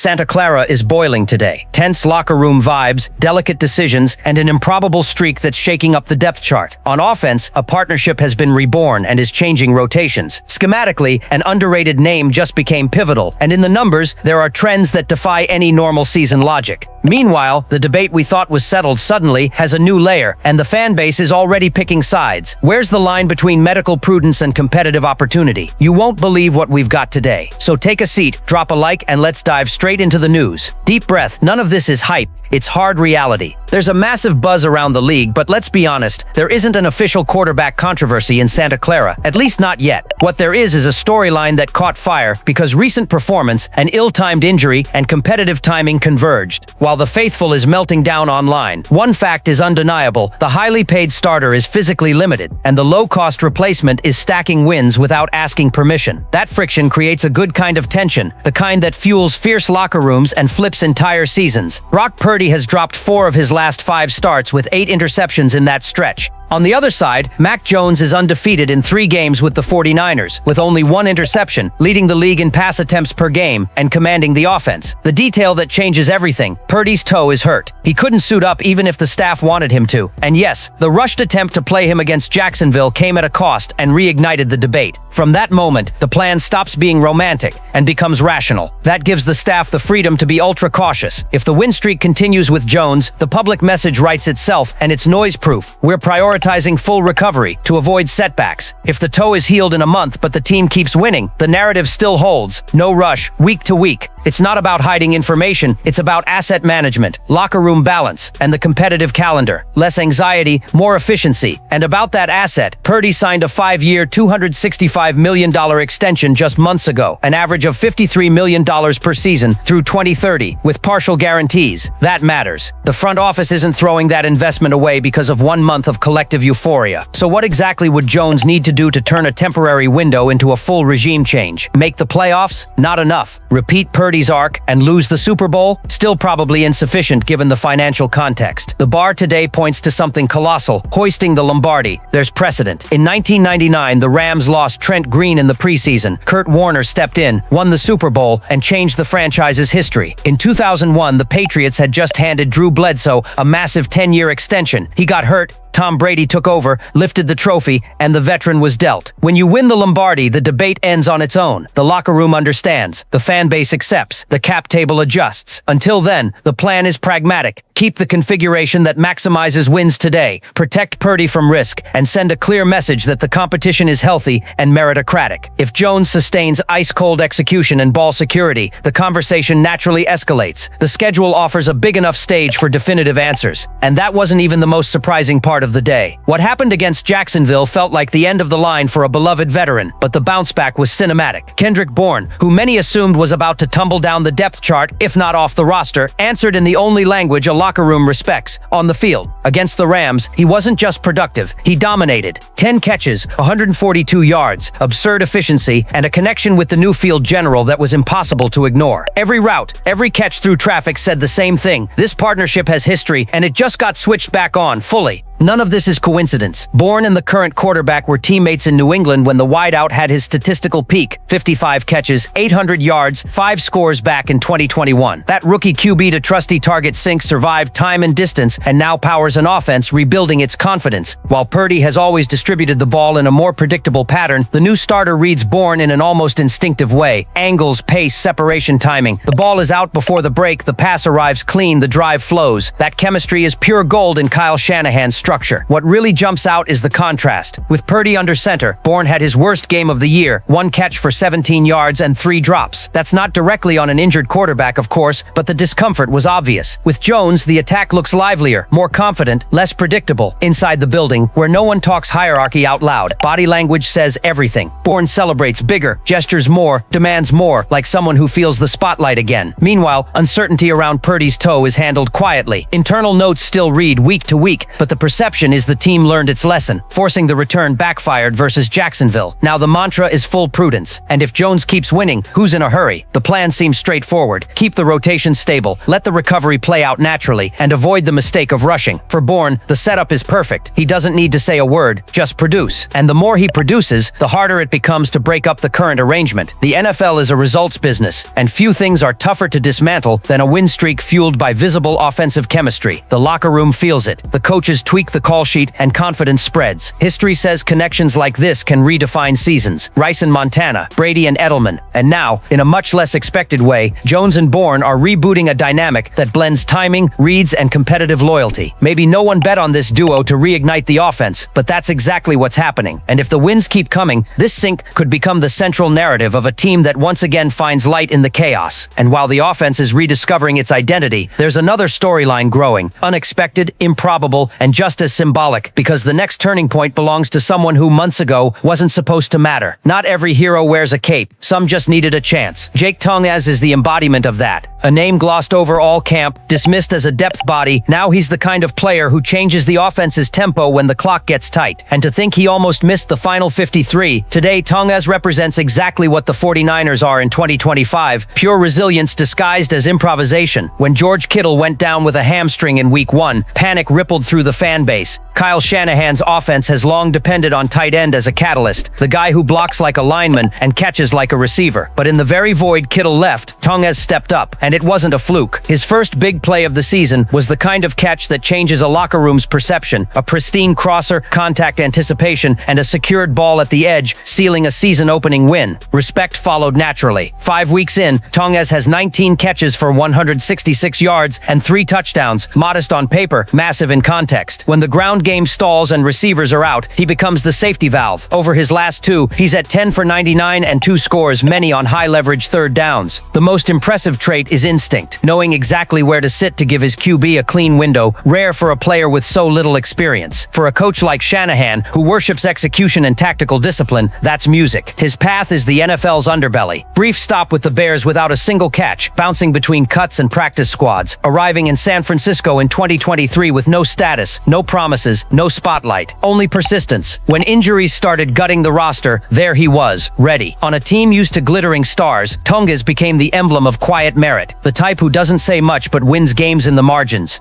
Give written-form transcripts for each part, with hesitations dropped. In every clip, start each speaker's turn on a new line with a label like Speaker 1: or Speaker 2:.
Speaker 1: Santa Clara is boiling today. Tense locker room vibes, delicate decisions, and an improbable streak that's shaking up the depth chart. On offense, a partnership has been reborn and is changing rotations. Schematically, an underrated name just became pivotal, and in the numbers, there are trends that defy any normal season logic. Meanwhile, the debate we thought was settled suddenly has a new layer, and the fan base is already picking sides. Where's the line between medical prudence and competitive opportunity? You won't believe what we've got today. So take a seat, drop a like, and let's dive straight into the news. Deep breath, none of this is hype. It's hard reality. There's a massive buzz around the league, but let's be honest, there isn't an official quarterback controversy in Santa Clara, at least not yet. What there is a storyline that caught fire because recent performance, an ill-timed injury, and competitive timing converged. While the faithful is melting down online, one fact is undeniable: the highly paid starter is physically limited, and the low-cost replacement is stacking wins without asking permission. That friction creates a good kind of tension, the kind that fuels fierce locker rooms and flips entire seasons. Brock Purdy has dropped 4 of his last 5 starts with 8 interceptions in that stretch. On the other side, Mac Jones is undefeated in 3 games with the 49ers, with only 1 interception, leading the league in pass attempts per game and commanding the offense. The detail that changes everything: Purdy's toe is hurt. He couldn't suit up even if the staff wanted him to. And yes, the rushed attempt to play him against Jacksonville came at a cost and reignited the debate. From that moment, the plan stops being romantic and becomes rational. That gives the staff the freedom to be ultra cautious. If the win streak continues with Jones, the public message writes itself, and it's noise-proof. We're prioritizing full recovery to avoid setbacks. If the toe is healed in a month but the team keeps winning, the narrative still holds. No rush, week to week. It's not about hiding information, it's about asset management, locker room balance, and the competitive calendar. Less anxiety, more efficiency. And about that asset, Purdy signed a 5-year, $265 million extension just months ago, an average of $53 million per season through 2030, with partial guarantees. That matters. The front office isn't throwing that investment away because of 1 month of collective euphoria. So what exactly would Jones need to do to turn a temporary window into a full regime change? Make the playoffs? Not enough. Repeat Purdy's arc and lose the Super Bowl? Still probably insufficient given the financial context. The bar today points to something colossal: hoisting the Lombardi. There's precedent. In 1999, the Rams lost Trent Green in the preseason. Kurt Warner stepped in, won the Super Bowl, and changed the franchise's history. In 2001, the Patriots had just handed Drew Bledsoe a massive 10-year extension. He got hurt. Tom Brady took over, lifted the trophy, and the veteran was dealt. When you win the Lombardi, the debate ends on its own. The locker room understands. The fan base accepts. The cap table adjusts. Until then, the plan is pragmatic. Keep the configuration that maximizes wins today, protect Purdy from risk, and send a clear message that the competition is healthy and meritocratic. If Jones sustains ice-cold execution and ball security, the conversation naturally escalates. The schedule offers a big enough stage for definitive answers. And that wasn't even the most surprising part of the day. What happened against Jacksonville felt like the end of the line for a beloved veteran, but the bounce back was cinematic. Kendrick Bourne, who many assumed was about to tumble down the depth chart, if not off the roster, answered in the only language a locker room respects: on the field. Against the Rams, he wasn't just productive, he dominated. 10 catches, 142 yards, absurd efficiency, and a connection with the new field general that was impossible to ignore. Every route, every catch through traffic said the same thing: this partnership has history, and it just got switched back on, fully. None of this is coincidence. Bourne and the current quarterback were teammates in New England when the wideout had his statistical peak: 55 catches, 800 yards, 5 scores back in 2021. That rookie QB to trusty target sync survived time and distance and now powers an offense rebuilding its confidence. While Purdy has always distributed the ball in a more predictable pattern, the new starter reads Bourne in an almost instinctive way: angles, pace, separation, timing. The ball is out before the break, the pass arrives clean, the drive flows. That chemistry is pure gold in Kyle Shanahan's structure. What really jumps out is the contrast. With Purdy under center, Bourne had his worst game of the year: 1 catch for 17 yards and 3 drops. That's not directly on an injured quarterback, of course, but the discomfort was obvious. With Jones, the attack looks livelier, more confident, less predictable. Inside the building, where no one talks hierarchy out loud, body language says everything. Bourne celebrates bigger, gestures more, demands more, like someone who feels the spotlight again. Meanwhile, uncertainty around Purdy's toe is handled quietly. Internal notes still read week to week, but the perception is the team learned its lesson. Forcing the return backfired versus Jacksonville. Now the mantra is full prudence. And if Jones keeps winning, who's in a hurry? The plan seems straightforward. Keep the rotation stable, let the recovery play out naturally, and avoid the mistake of rushing. For Bourne, the setup is perfect. He doesn't need to say a word, just produce. And the more he produces, the harder it becomes to break up the current arrangement. The NFL is a results business, and few things are tougher to dismantle than a win streak fueled by visible offensive chemistry. The locker room feels it. The coaches tweak the call sheet, and confidence spreads. History says connections like this can redefine seasons. Rice and Montana, Brady and Edelman. And now, in a much less expected way, Jones and Bourne are rebooting a dynamic that blends timing, reads, and competitive loyalty. Maybe no one bet on this duo to reignite the offense, but that's exactly what's happening. And if the wins keep coming, this sync could become the central narrative of a team that once again finds light in the chaos. And while the offense is rediscovering its identity, there's another storyline growing, unexpected, improbable, and just as symbolic, because the next turning point belongs to someone who months ago wasn't supposed to matter. Not every hero wears a cape, some just needed a chance. Jake Tonges is the embodiment of that. A name glossed over all camp, dismissed as a depth body, now he's the kind of player who changes the offense's tempo when the clock gets tight. And to think he almost missed the final 53, today Tonges represents exactly what the 49ers are in 2025, pure resilience disguised as improvisation. When George Kittle went down with a hamstring in week 1, panic rippled through the fan base. Kyle Shanahan's offense has long depended on tight end as a catalyst, the guy who blocks like a lineman and catches like a receiver. But in the very void Kittle left, Tonges stepped up, and it wasn't a fluke. His first big play of the season was the kind of catch that changes a locker room's perception, a pristine crosser, contact anticipation, and a secured ball at the edge, sealing a season-opening win. Respect followed naturally. 5 weeks in, Tonges has 19 catches for 166 yards and 3 touchdowns, modest on paper, massive in context. When the ground game stalls and receivers are out, he becomes the safety valve. Over his last 2, he's at 10 for 99 and 2 scores, many on high-leverage third downs. The most impressive trait is instinct, knowing exactly where to sit to give his QB a clean window, rare for a player with so little experience. For a coach like Shanahan, who worships execution and tactical discipline, that's music. His path is the NFL's underbelly. Brief stop with the Bears without a single catch, bouncing between cuts and practice squads, arriving in San Francisco in 2023 with no status, no promises, no spotlight, only persistence. When injuries started gutting the roster, there he was, ready. On a team used to glittering stars, Tonges became the emblem of quiet merit, the type who doesn't say much but wins games in the margins.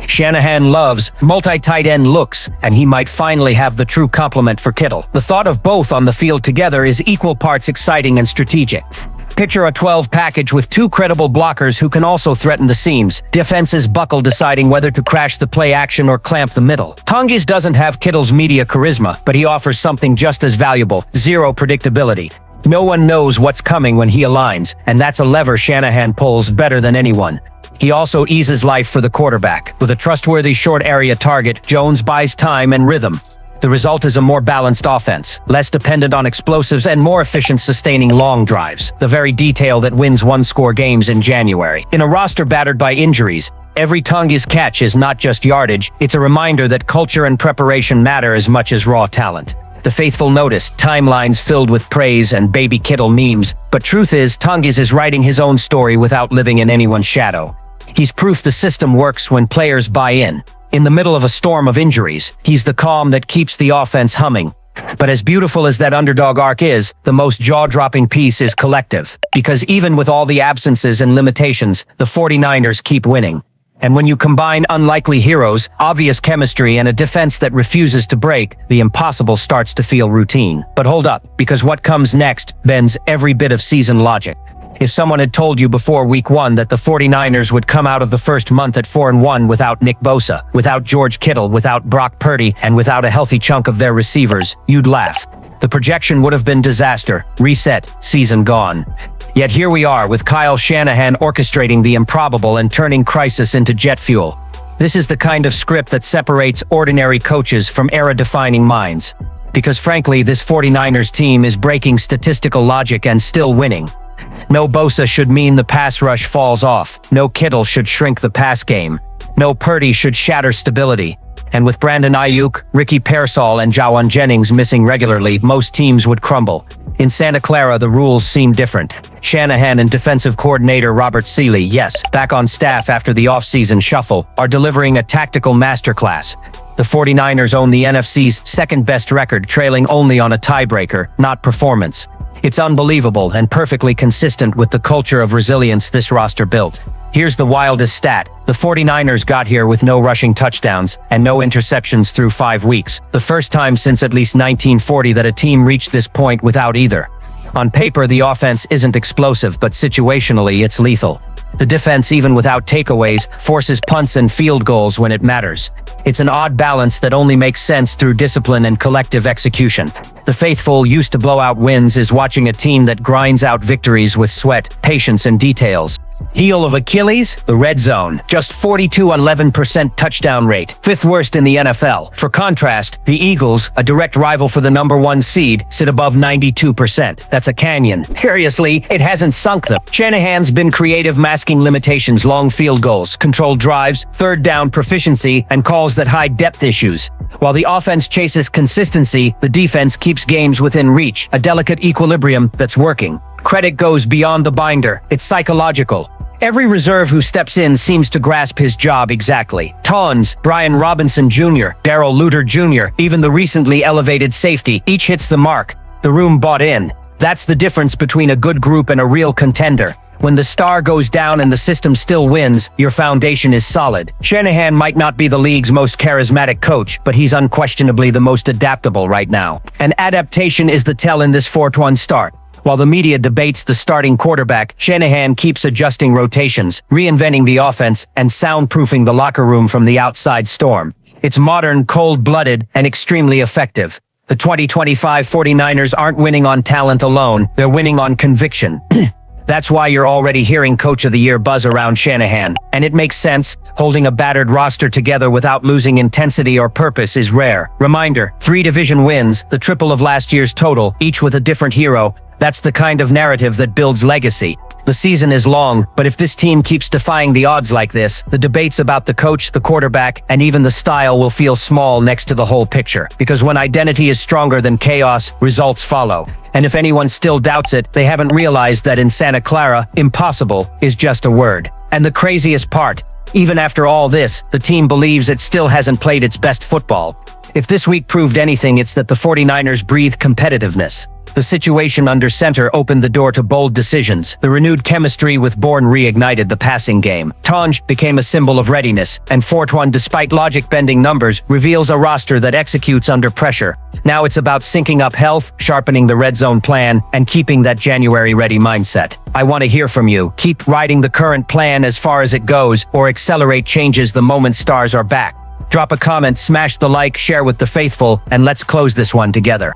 Speaker 1: Shanahan loves multi-tight end looks, and he might finally have the true complement for Kittle. The thought of both on the field together is equal parts exciting and strategic. Picture a 12 package with 2 credible blockers who can also threaten the seams. Defenses buckle deciding whether to crash the play action or clamp the middle. Tonges doesn't have Kittle's media charisma, but he offers something just as valuable: zero predictability. No one knows what's coming when he aligns, and that's a lever Shanahan pulls better than anyone. He also eases life for the quarterback. With a trustworthy short area target, Jones buys time and rhythm. The result is a more balanced offense, less dependent on explosives and more efficient sustaining long drives, the very detail that wins one-score games in January. In a roster battered by injuries, every Tonges catch is not just yardage, it's a reminder that culture and preparation matter as much as raw talent. The faithful notice, timelines filled with praise and baby Kittle memes, but truth is, Tonges is writing his own story without living in anyone's shadow. He's proof the system works when players buy in. In the middle of a storm of injuries, he's the calm that keeps the offense humming. But as beautiful as that underdog arc is, the most jaw-dropping piece is collective. Because even with all the absences and limitations, the 49ers keep winning. And when you combine unlikely heroes, obvious chemistry, and a defense that refuses to break, the impossible starts to feel routine. But hold up, because what comes next bends every bit of season logic. If someone had told you before week 1 that the 49ers would come out of the first month at 4-1 without Nick Bosa, without George Kittle, without Brock Purdy, and without a healthy chunk of their receivers, you'd laugh. The projection would have been disaster, reset, season gone. Yet here we are with Kyle Shanahan orchestrating the improbable and turning crisis into jet fuel. This is the kind of script that separates ordinary coaches from era-defining minds. Because frankly, this 49ers team is breaking statistical logic and still winning. No Bosa should mean the pass rush falls off. No Kittle should shrink the pass game. No Purdy should shatter stability. And with Brandon Ayuk, Ricky Pearsall, and Jawan Jennings missing regularly, most teams would crumble. In Santa Clara, the rules seem different. Shanahan and defensive coordinator Robert Seeley, yes, back on staff after the offseason shuffle, are delivering a tactical masterclass. The 49ers own the NFC's second-best record, trailing only on a tiebreaker, not performance. It's unbelievable and perfectly consistent with the culture of resilience this roster built. Here's the wildest stat. The 49ers got here with no rushing touchdowns and no interceptions through 5 weeks. The first time since at least 1940 that a team reached this point without either. On paper, the offense isn't explosive, but situationally, it's lethal. The defense, even without takeaways, forces punts and field goals when it matters. It's an odd balance that only makes sense through discipline and collective execution. The faithful used to blow out wins is watching a team that grinds out victories with sweat, patience, and details. Heel of Achilles, the red zone. Just 42.11% touchdown rate, 5th worst in the NFL. For contrast, the Eagles, a direct rival for the #1 seed, sit above 92%. That's a canyon. Curiously, it hasn't sunk them. Shanahan's been creative, masking limitations, long field goals, controlled drives, third down proficiency, and calls that hide depth issues. While the offense chases consistency, the defense keeps games within reach, a delicate equilibrium that's working. Credit goes beyond the binder. It's psychological. Every reserve who steps in seems to grasp his job exactly. Tonges, Brian Robinson Jr., Darrell Luter Jr., even the recently elevated safety, each hits the mark. The room bought in. That's the difference between a good group and a real contender. When the star goes down and the system still wins, your foundation is solid. Shanahan might not be the league's most charismatic coach, but he's unquestionably the most adaptable right now. And adaptation is the tell in this 4-1 start. While the media debates the starting quarterback, Shanahan keeps adjusting rotations, reinventing the offense, and soundproofing the locker room from the outside storm. It's modern, cold-blooded, and extremely effective. The 2025 49ers aren't winning on talent alone, they're winning on conviction. That's why you're already hearing Coach of the Year buzz around Shanahan. And it makes sense. Holding a battered roster together without losing intensity or purpose is rare. Reminder, 3 division wins, the triple of last year's total, each with a different hero. That's the kind of narrative that builds legacy. The season is long, but if this team keeps defying the odds like this, the debates about the coach, the quarterback, and even the style will feel small next to the whole picture. Because when identity is stronger than chaos, results follow. And if anyone still doubts it, they haven't realized that in Santa Clara, impossible is just a word. And the craziest part, even after all this, the team believes it still hasn't played its best football. If this week proved anything, it's that the 49ers breathe competitiveness. The situation under center opened the door to bold decisions. The renewed chemistry with Bourne reignited the passing game. Tonges became a symbol of readiness, and 4-1, despite logic-bending numbers, reveals a roster that executes under pressure. Now it's about syncing up health, sharpening the red zone plan, and keeping that January-ready mindset. I want to hear from you. Keep riding the current plan as far as it goes, or accelerate changes the moment stars are back. Drop a comment, smash the like, share with the faithful, and let's close this one together.